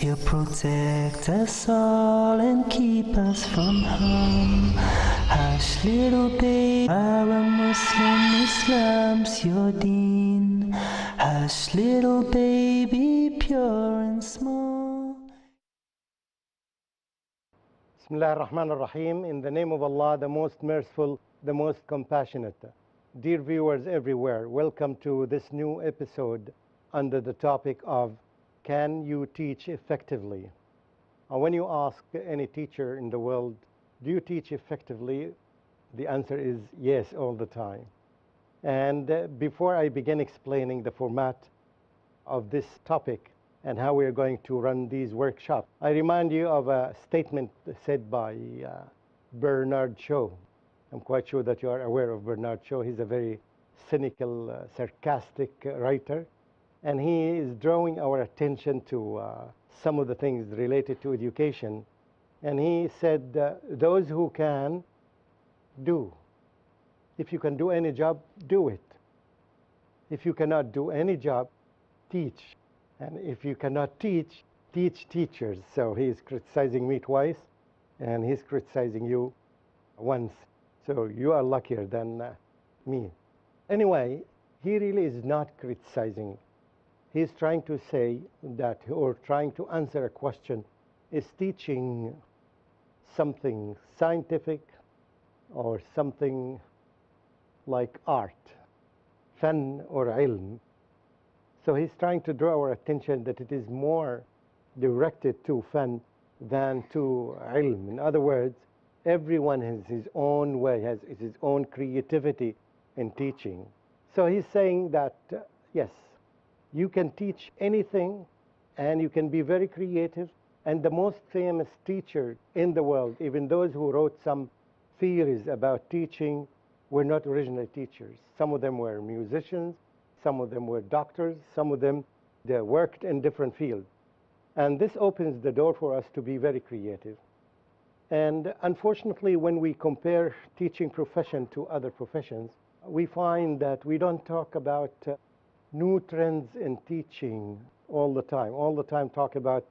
You protect us all and keep us from harm. Hush little baby, are a Muslim, Islam's your deen. Hush little baby, pure and small. Bismillah ar-Rahman ar-Rahim. In the name of Allah, the most merciful, the most compassionate. Dear viewers everywhere, welcome to this new episode under the topic of can you teach effectively? When you ask any teacher in the world, do you teach effectively? The answer is yes, all the time. And before I begin explaining the format of this topic and how we are going to run these workshops, I remind you of a statement said by Bernard Shaw. I'm quite sure that you are aware of Bernard Shaw. He's a very cynical, sarcastic writer. And he is drawing our attention to some of the things related to education. And he said, those who can, do. If you can do any job, do it. If you cannot do any job, teach. And if you cannot teach, teach teachers. So he is criticizing me twice, and he's criticizing you once. So you are luckier than me. Anyway, he really is not criticizing. He's trying to say that, or trying to answer a question, is teaching something scientific or something like art, fan or ilm? So he's trying to draw our attention that it is more directed to fan than to ilm. In other words, everyone has his own way, has his own creativity in teaching. So he's saying that, yes, you can teach anything, and you can be very creative. And the most famous teacher in the world, even those who wrote some theories about teaching, were not originally teachers. Some of them were musicians, some of them were doctors, some of them they worked in different fields. And this opens the door for us to be very creative. And unfortunately, when we compare teaching profession to other professions, we find that we don't talk about new trends in teaching all the time talk about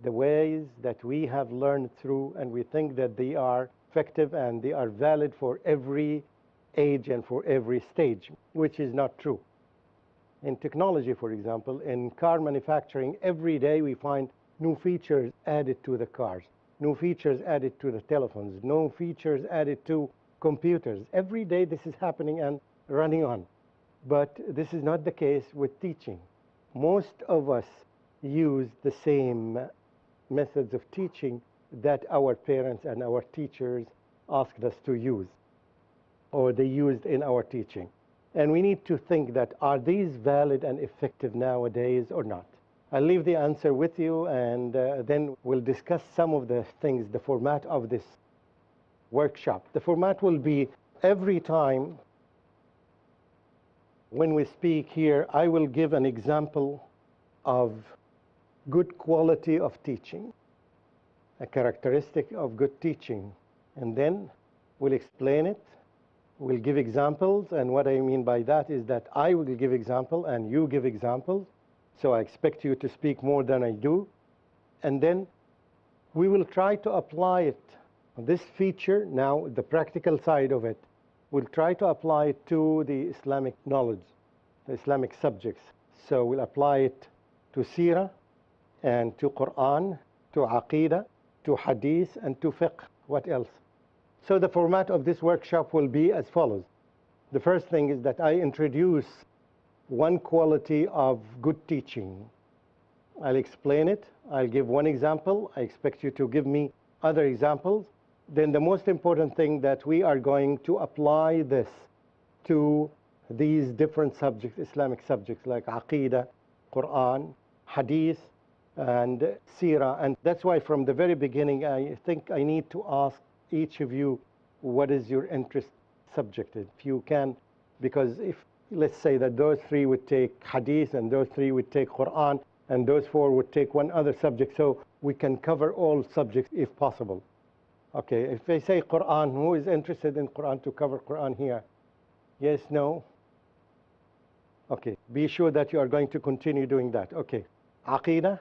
the ways that we have learned through, and we think that they are effective and they are valid for every age and for every stage, which is not true. In technology, for example, in car manufacturing, every day we find new features added to the cars, new features added to the telephones, new features added to computers. Every day this is happening and running on. But this is not the case with teaching. Most of us use the same methods of teaching that our parents and our teachers asked us to use, or they used in our teaching. And we need to think that, are these valid and effective nowadays or not? I'll leave the answer with you, and then we'll discuss some of the things, the format of this workshop. The format will be every time when we speak here, I will give an example of good quality of teaching, a characteristic of good teaching, and then we'll explain it, we'll give examples, and what I mean by that is that I will give example and you give examples, so I expect you to speak more than I do, and then we will try to apply it, this feature, now the practical side of it, we'll try to apply it to the Islamic knowledge, the Islamic subjects. So we'll apply it to Seerah and to Quran, to Aqidah, to Hadith, and to Fiqh. What else? So the format of this workshop will be as follows. The first thing is that I introduce one quality of good teaching. I'll explain it. I'll give one example. I expect you to give me other examples. Then the most important thing that we are going to apply this to these different subjects, Islamic subjects like Aqidah, Quran, Hadith, and Seerah. And that's why from the very beginning, I think I need to ask each of you, what is your interest subject? If you can, because if, let's say that those three would take Hadith, and those three would take Quran, and those four would take one other subject, so we can cover all subjects if possible. Okay, if they say Quran, who is interested in Quran to cover Quran here? Yes, no? Okay, be sure that you are going to continue doing that. Okay, Aqidah,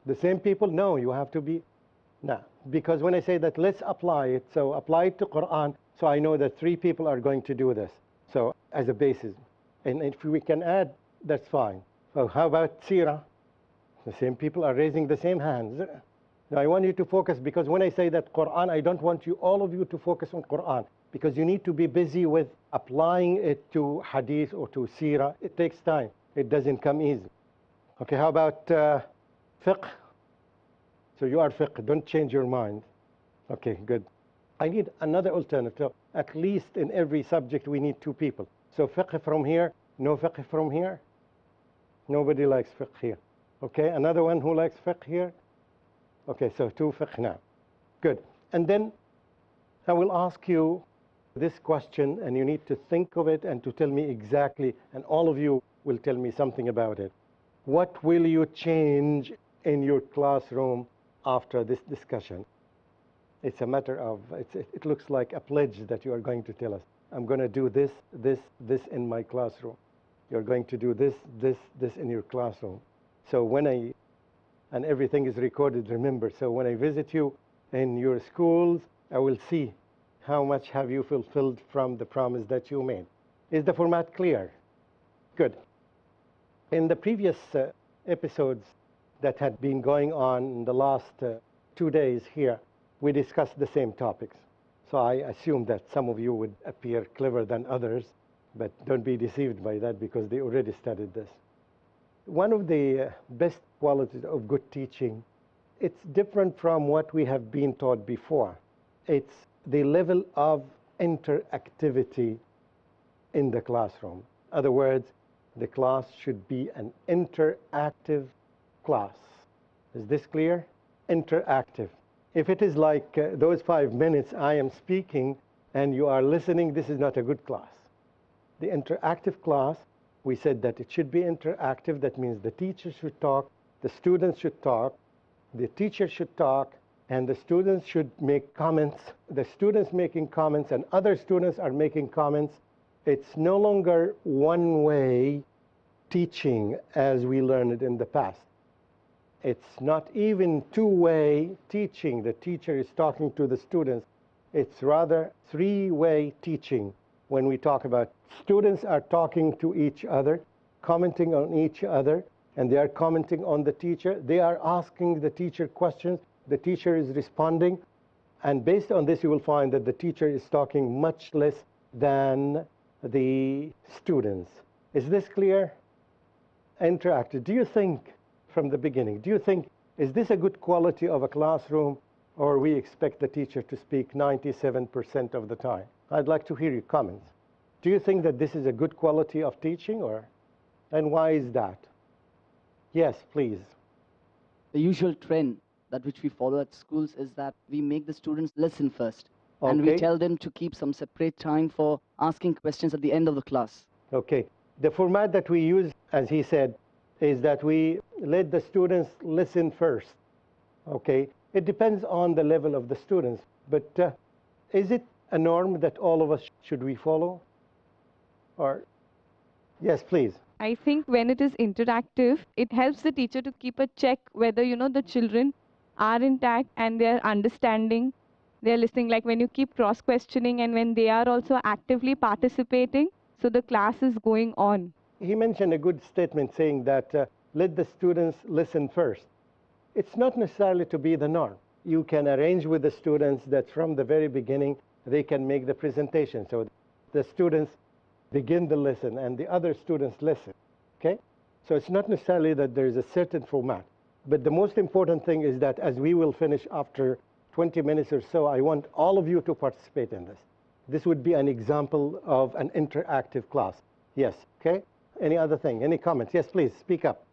The same people? No, you have to be, no. Because when I say that, let's apply it. So apply it to Quran, so I know that 3 people are going to do this. So as a basis. And if we can add, that's fine. So how about Sirah? The same people are raising the same hands. Now I want you to focus, because when I say that Quran, I don't want you, all of you, to focus on Quran, because you need to be busy with applying it to Hadith or to Sirah. It takes time. It doesn't come easy. Okay, how about fiqh? So you are fiqh, don't change your mind. Okay, good. I need another alternative. At least in every subject we need 2 people. So fiqh from here, no fiqh from here. Nobody likes fiqh here. Okay, another one who likes fiqh here? Okay, so 2 fiqh now. Good. And then I will ask you this question, and you need to think of it and to tell me exactly, and all of you will tell me something about it. What will you change in your classroom after this discussion? It's a matter of, it looks like a pledge that you are going to tell us. I'm going to do this, this, this in my classroom. You're going to do this, this, this in your classroom. So when and everything is recorded, remember. So when I visit you in your schools, I will see how much have you fulfilled from the promise that you made. Is the format clear? Good. In the previous episodes that had been going on in the last 2 days here, we discussed the same topics. So I assume that some of you would appear clever than others, but don't be deceived by that, because they already studied this. One of the best qualities of good teaching, it's different from what we have been taught before. It's the level of interactivity in the classroom. In other words, the class should be an interactive class. Is this clear? Interactive. If it is like those 5 minutes I am speaking and you are listening, this is not a good class. The interactive class, we said that it should be interactive. That means the teacher should talk, the students should talk, the teacher should talk, and the students should make comments. The students making comments and other students are making comments. It's no longer one-way teaching as we learned in the past. It's not even 2-way teaching. The teacher is talking to the students. It's rather 3-way teaching. When we talk about students are talking to each other, commenting on each other, and they are commenting on the teacher. They are asking the teacher questions. The teacher is responding. And based on this, you will find that the teacher is talking much less than the students. Is this clear? Interactive. Do you think, from the beginning, do you think, is this a good quality of a classroom, or we expect the teacher to speak 97% of the time? I'd like to hear your comments. Do you think that this is a good quality of teaching, and why is that? Yes, please. The usual trend that which we follow at schools is that we make the students listen first. Okay. And we tell them to keep some separate time for asking questions at the end of the class. Okay. The format that we use, as he said, is that we let the students listen first. Okay. It depends on the level of the students. But is it a norm that all of us should we follow? Or, yes, please. I think when it is interactive, it helps the teacher to keep a check whether, the children are intact and they're understanding, they're listening, like when you keep cross-questioning and when they are also actively participating, so the class is going on. He mentioned a good statement saying that let the students listen first. It's not necessarily to be the norm. You can arrange with the students that from the very beginning, they can make the presentation. So the students begin the lesson and the other students listen, okay? So it's not necessarily that there is a certain format. But the most important thing is that as we will finish after 20 minutes or so, I want all of you to participate in this. This would be an example of an interactive class. Yes, okay? Any other thing? Any comments? Yes, please, speak up.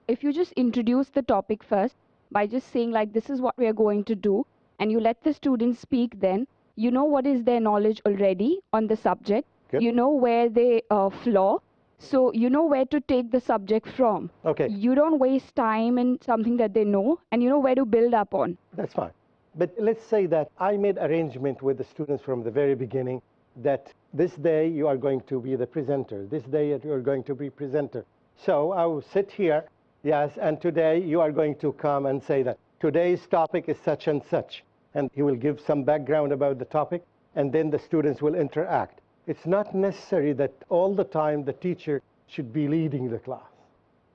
If you just introduce the topic first by just saying like this is what we are going to do, and you let the students speak, then you know what is their knowledge already on the subject. Good. You know where they flaw, so you know where to take the subject from. Okay. You don't waste time in something that they know, and you know where to build up on. That's fine. But let's say that I made arrangement with the students from the very beginning that this day you are going to be the presenter, this day you are going to be presenter. So I will sit here Yes, and today you are going to come and say that today's topic is such and such. And he will give some background about the topic, and then the students will interact. It's not necessary that all the time the teacher should be leading the class.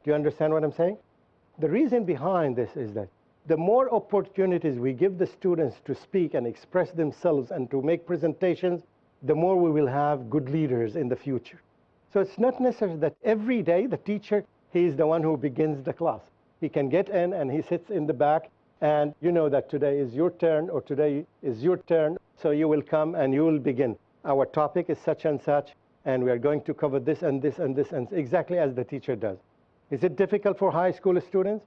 Do you understand what I'm saying? The reason behind this is that the more opportunities we give the students to speak and express themselves and to make presentations, the more we will have good leaders in the future. So it's not necessary that every day the teacher, he is the one who begins the class. He can get in and he sits in the back, and you know that today is your turn, or today is your turn, so you will come and you will begin. Our topic is such and such, and we are going to cover this and this and this, and exactly as the teacher does. Is it difficult for high school students,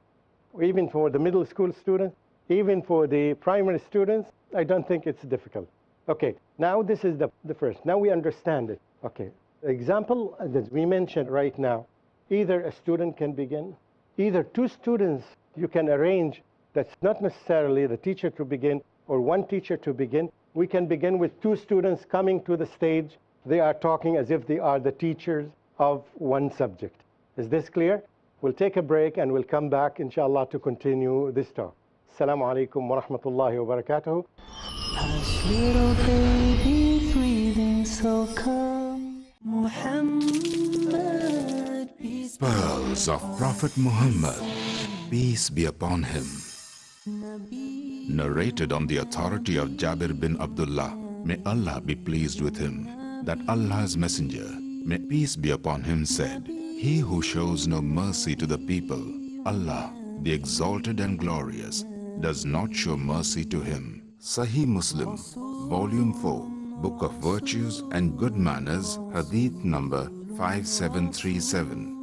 or even for the middle school students, even for the primary students? I don't think it's difficult. Okay, now this is the first. Now we understand it. Okay, the example that we mentioned right now, either a student can begin, either two students you can arrange. That's not necessarily the teacher to begin or one teacher to begin. We can begin with two students coming to the stage. They are talking as if they are the teachers of one subject. Is this clear? We'll take a break and we'll come back, inshallah, to continue this talk. Assalamu alaikum wa rahmatullahi wa barakatuhu. Hush, little baby, breathing so calm. Muhammad, peace Pearls of Prophet Muhammad, peace be upon him. Narrated on the authority of Jabir bin Abdullah, may Allah be pleased with him, that Allah's messenger, may peace be upon him, said, "He who shows no mercy to the people, Allah, the exalted and glorious, does not show mercy to him." Sahih Muslim, Volume 4, Book of Virtues and Good Manners, Hadith number 5737.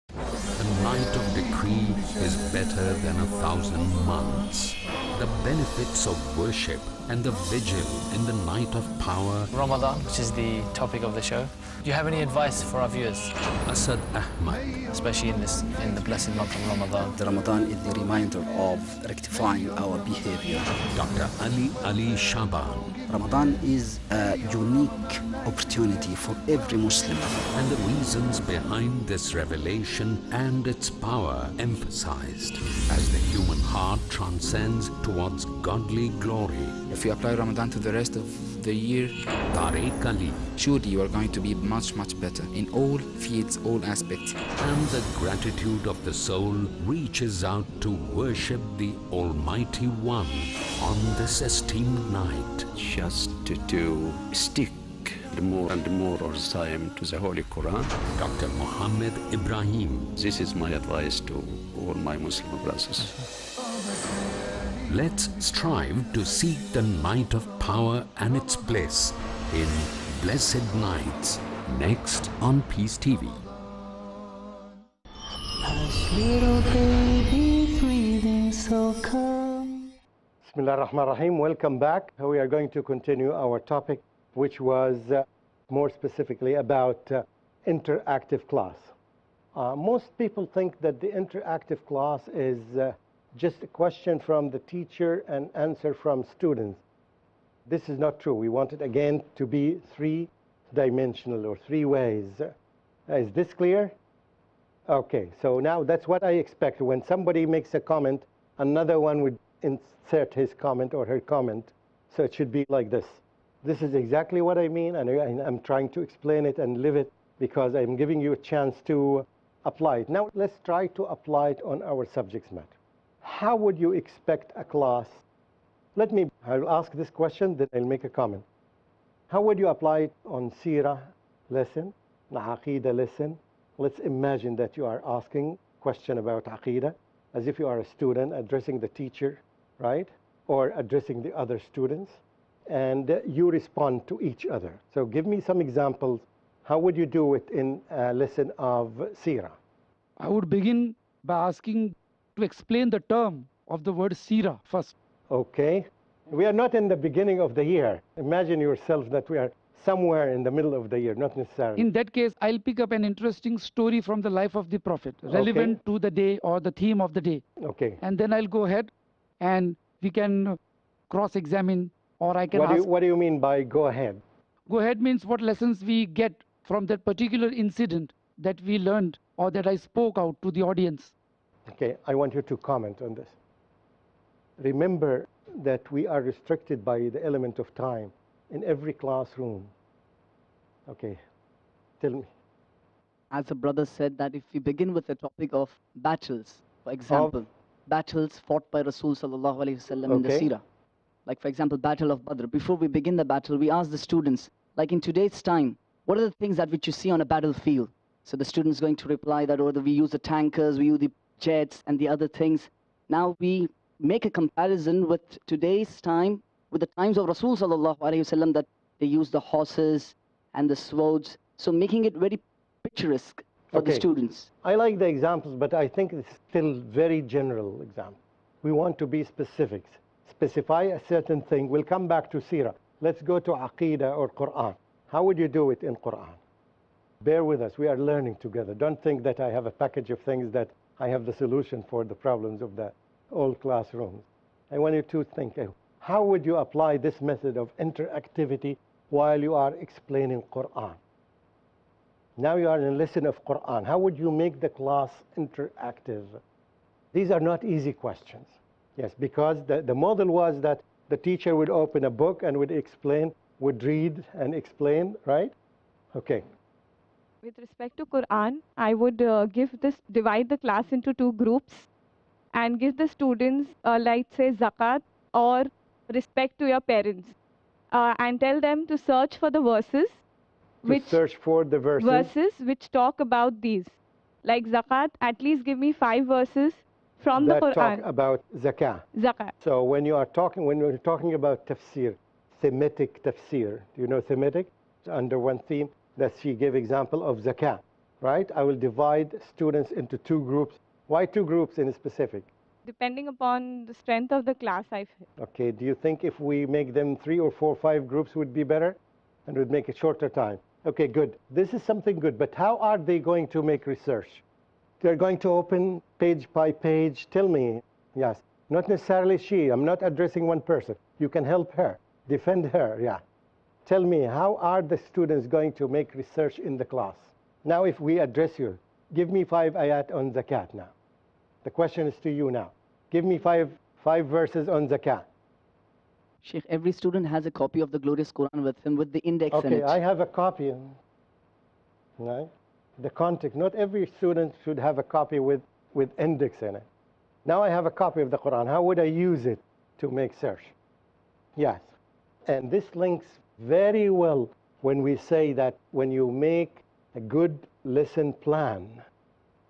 The night of decree is better than 1,000 months. The benefits of worship and the vigil in the night of power. Ramadan, which is the topic of the show. Do you have any advice for our viewers? Asad Ahmad. Especially in the blessed month of Ramadan. The Ramadan is the reminder of rectifying our behavior. Dr. Ali Shaban. Ramadan is a unique opportunity for every Muslim. And the reasons behind this revelation and its power emphasized as the human heart transcends towards godly glory. If you apply Ramadan to the rest of the year, Tariq Ali, surely you are going to be much, much better in all fields, all aspects. And the gratitude of the soul reaches out to worship the Almighty One on this esteemed night. Just to stick more and more of the time to the Holy Quran. Dr. Muhammad Ibrahim. This is my advice to all my Muslim brothers. Let's strive to seek the night of power and its bliss in Blessed Nights, next on Peace TV. Hush, little baby, breathing so calm. Bismillah ar-Rahman ar-Rahim. Welcome back. We are going to continue our topic, which was more specifically about interactive class. Most people think that the interactive class is just a question from the teacher and answer from students. This is not true. We want it again to be three-dimensional or three ways. Is this clear? Okay, so now that's what I expect. When somebody makes a comment, another one would insert his comment or her comment. So it should be like this. This is exactly what I mean, and I'm trying to explain it and live it because I'm giving you a chance to apply it. Now let's try to apply it on our subject matter. How would you expect a class? I'll ask this question, then I'll make a comment. How would you apply it on Seerah lesson, Aqidah lesson? Let's imagine that you are asking a question about Aqidah as if you are a student addressing the teacher, right? Or addressing the other students, and you respond to each other. So give me some examples. How would you do it in a lesson of Seerah? I would begin by asking to explain the term of the word Seerah first. Okay. We are not in the beginning of the year. Imagine yourself that we are somewhere in the middle of the year, not necessarily. In that case, I'll pick up an interesting story from the life of the Prophet, relevant to the day or the theme of the day. Okay. And then I'll go ahead and we can cross-examine, or I can ask... What do you mean by go ahead? Go ahead means what lessons we get from that particular incident that we learned or that I spoke out to the audience. Okay, I want you to comment on this. Remember that we are restricted by the element of time in every classroom. Okay, tell me. As a brother said, that if we begin with the topic of battles, for example, battles fought by Rasul sallallahu alaihi wasallam in the seerah. Like, for example, Battle of Badr. Before we begin the battle, we ask the students, like in today's time, what are the things that which you see on a battlefield? So the student's going to reply that, we use the tankers, we use the jets and the other things. Now we make a comparison with today's time, with the times of Rasul sallallahu alaihi wasallam, that they use the horses and the swords. So making it very picturesque for the students. I like the examples, but I think it's still very general example. We want to be specifics. Specify a certain thing. We'll come back to Seerah. Let's go to Aqidah or Quran. How would you do it in Quran? Bear with us. We are learning together. Don't think that I have a package of things that I have the solution for the problems of the old classrooms. I want you to think, how would you apply this method of interactivity while you are explaining Quran? Now you are in a lesson of Quran. How would you make the class interactive? These are not easy questions. Yes, because the model was that the teacher would open a book and would explain, would read and explain, right? Okay. With respect to Quran, I would divide the class into two groups and give the students, like say zakat or respect to your parents, and tell them to search for the verses. Search for the verses. Verses which talk about these. Like zakat, at least give me 5 verses from the Quran. That talk about zakah. Zakat. So when you're talking about tafsir, thematic tafsir, do you know thematic? Under one theme that she gave example of zakah, right? I will divide students into 2 groups. Why 2 groups in specific? Depending upon the strength of the class, I feel. Okay, do you think if we make them 3 or 4 or 5 groups would be better and would make a shorter time? Okay, good. This is something good, but how are they going to make research? They're going to open page by page. Tell me, yes. Not necessarily she. I'm not addressing one person. You can help her, defend her, yeah. Tell me, how are the students going to make research in the class? Now, if we address you, give me 5 ayat on zakat now. The question is to you now. Give me 5 verses on zakat. Sheikh, every student has a copy of the glorious Quran with him with the index in it. Okay, I have a copy. Right? The context. Not every student should have a copy with index in it. Now I have a copy of the Quran. How would I use it to make search? Yes. And this links very well when we say that when you make a good lesson plan,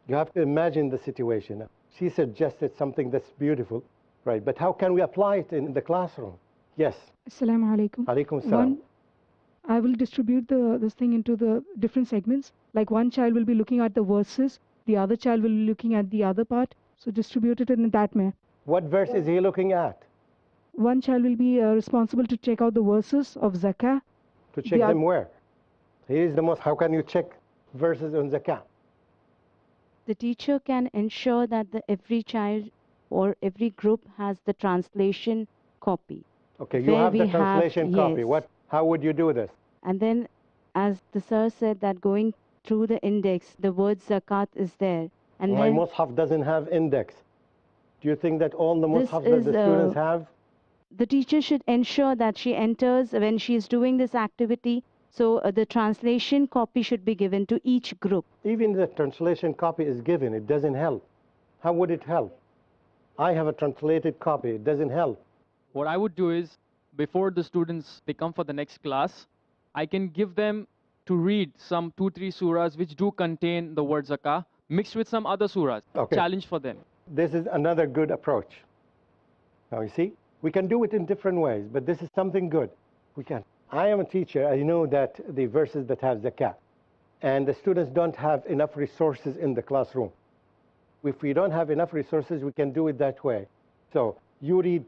you have to imagine the situation. She suggested something that's beautiful, right? But how can we apply it in the classroom? Yes. Assalamu alaikum. Alaikum salam. I will distribute this thing into the different segments. Like one child will be looking at the verses, the other child will be looking at the other part. So distribute it in that manner. What verse is he looking at? One child will be responsible to check out the verses of zakah. To check them where? He is the most. How can you check verses on zakah? The teacher can ensure that every child or every group has the translation copy. Okay, you have the translation copy. Yes. How would you do this? And then, as the sir said, that going through the index, the word zakat is there. And my mushaf doesn't have index. Do you think that all the mushafs that the students have? The teacher should ensure that she enters when she is doing this activity. So the translation copy should be given to each group. Even the translation copy is given, it doesn't help. How would it help? I have a translated copy, it doesn't help. What I would do is, before the students they come for the next class, I can give them to read some 2-3 surahs which do contain the word zakah, mixed with some other surahs. Okay. Challenge for them. This is another good approach. Now you see, we can do it in different ways, but this is something good. We can. I am a teacher, I know that the verses that have zakah, and the students don't have enough resources in the classroom. If we don't have enough resources, we can do it that way. So you read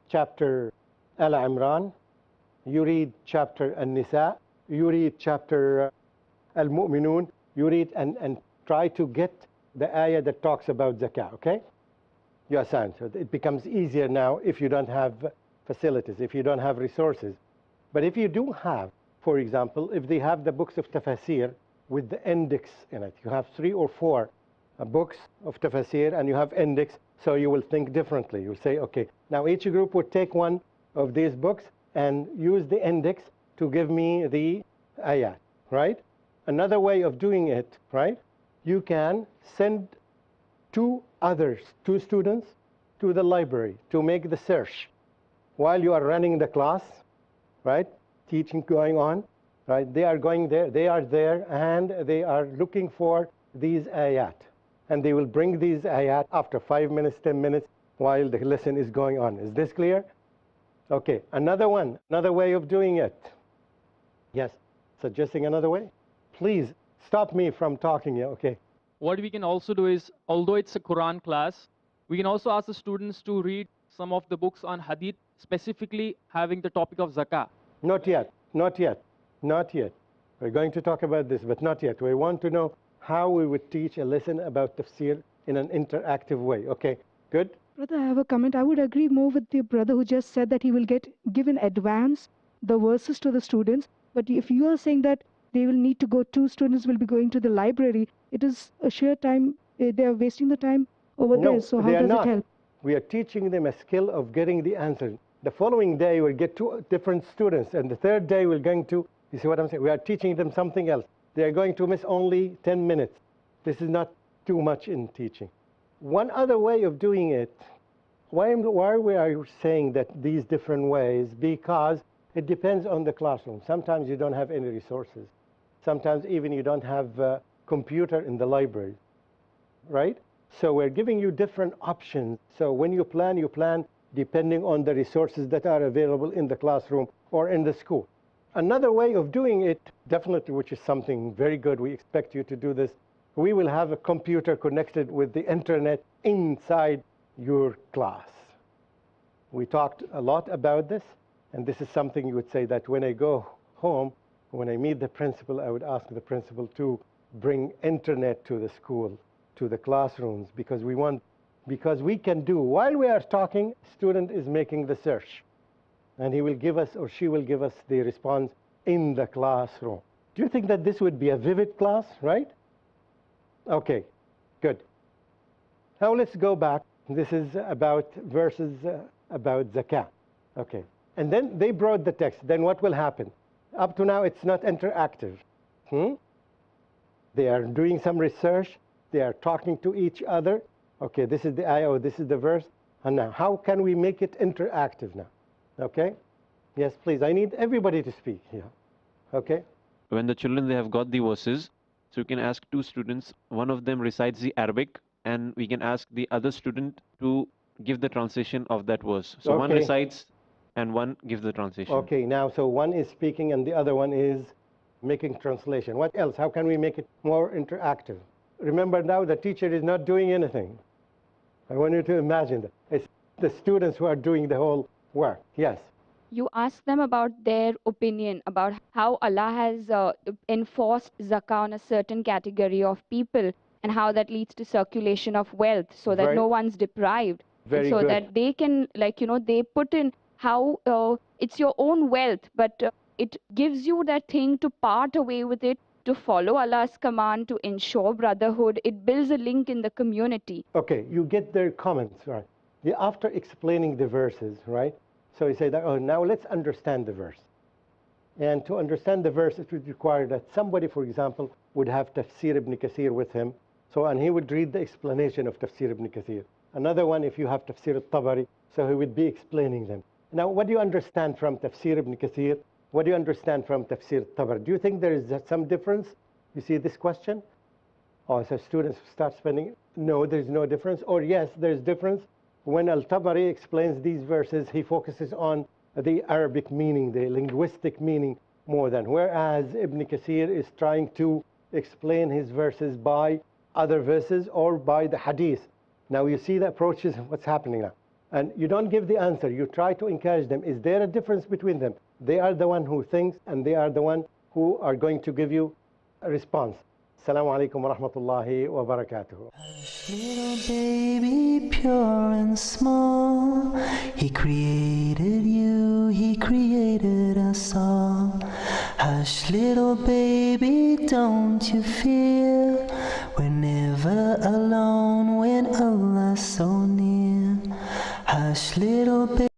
chapter Al Imran, you read chapter An-Nisa, you read chapter Al-Mu'minun, you read and try to get the ayah that talks about zakah, okay? You assign. So it becomes easier now if you don't have facilities, if you don't have resources. But if you do have, for example, if they have the books of tafsir, with the index in it. You have 3 or 4 books of tafsir and you have index, so you will think differently. You'll say, okay, now each group would take one of these books and use the index to give me the ayat, right? Another way of doing it, right? You can send 2 students to the library to make the search while you are running the class, right? Teaching going on, right? They are going there, they are there, and they are looking for these ayat. And they will bring these ayat after 5 minutes, 10 minutes while the lesson is going on. Is this clear? Okay, another way of doing it. Yes, suggesting another way? Please stop me from talking here, okay? What we can also do is, although it's a Quran class, we can also ask the students to read some of the books on hadith, specifically having the topic of zakah. Not yet, not yet, not yet. We're going to talk about this, but not yet. We want to know how we would teach a lesson about tafsir in an interactive way. Okay, good? Brother, I have a comment. I would agree more with the brother who just said that he will give in advance the verses to the students. But if you are saying that they will need to go, 2 students will be going to the library, it is a sheer time, they are wasting the time over there. So how does it help? We are teaching them a skill of getting the answer. The following day we'll get 2 different students, and the third day we're going to, you see what I'm saying? We are teaching them something else. They are going to miss only 10 minutes. This is not too much in teaching. One other way of doing it, why we are saying that these different ways? Because it depends on the classroom. Sometimes you don't have any resources. Sometimes even you don't have a computer in the library, right? So we're giving you different options. So when you plan depending on the resources that are available in the classroom or in the school. Another way of doing it, definitely, which is something very good, we expect you to do this, we will have a computer connected with the internet inside your class. We talked a lot about this, and this is something you would say that when I go home, when I meet the principal, I would ask the principal to bring internet to the school, to the classrooms, because we can do, while we are talking, student is making the search, and he will give us or she will give us the response in the classroom. Do you think that this would be a vivid class, right? Okay, good. Now let's go back. This is about verses about zakah. Okay, and then they brought the text. Then what will happen? Up to now, it's not interactive. They are doing some research. They are talking to each other. Okay, this is the ayah, or this is the verse. And now, how can we make it interactive now? Okay? Yes, please. I need everybody to speak here. Okay? When the children, they have got the verses, so you can ask 2 students. One of them recites the Arabic, and we can ask the other student to give the translation of that verse. So one recites and one gives the translation. Okay, now, so one is speaking and the other one is making translation. What else? How can we make it more interactive? Remember now, the teacher is not doing anything. I want you to imagine that. It's the students who are doing the whole work. Yes? You ask them about their opinion about how Allah has enforced zakah on a certain category of people and how that leads to circulation of wealth so that no one's deprived. Very so good. that they can, they put in how it's your own wealth, but it gives you that thing to part away with it, to follow Allah's command, to ensure brotherhood. It builds a link in the community. Okay, you get their comments, right? After explaining the verses, right? So you say that, oh, now let's understand the verse. And to understand the verse, it would require that somebody, for example, would have Tafsir ibn Kathir with him. So, and he would read the explanation of Tafsir ibn Kathir. Another one, if you have Tafsir al-Tabari, so he would be explaining them. Now, what do you understand from Tafsir ibn Kathir? What do you understand from Tafsir al-Tabari? Do you think there is some difference? You see this question? Oh, so students start spending, no, there's no difference. Or yes, there's difference. When al-Tabari explains these verses, he focuses on the Arabic meaning, the linguistic meaning more than. Whereas Ibn Kathir is trying to explain his verses by other verses or by the hadith. Now you see the approaches, what's happening now. And you don't give the answer. You try to encourage them. Is there a difference between them? They are the one who thinks, and they are the one who are going to give you a response. Assalamu alaikum wa rahmatullahi wa barakatuhu. Little baby, pure and small, He created you, He created us all. Hush. Hush, little baby, don't you fear. We're never alone when Allah's so near. Hush, little baby.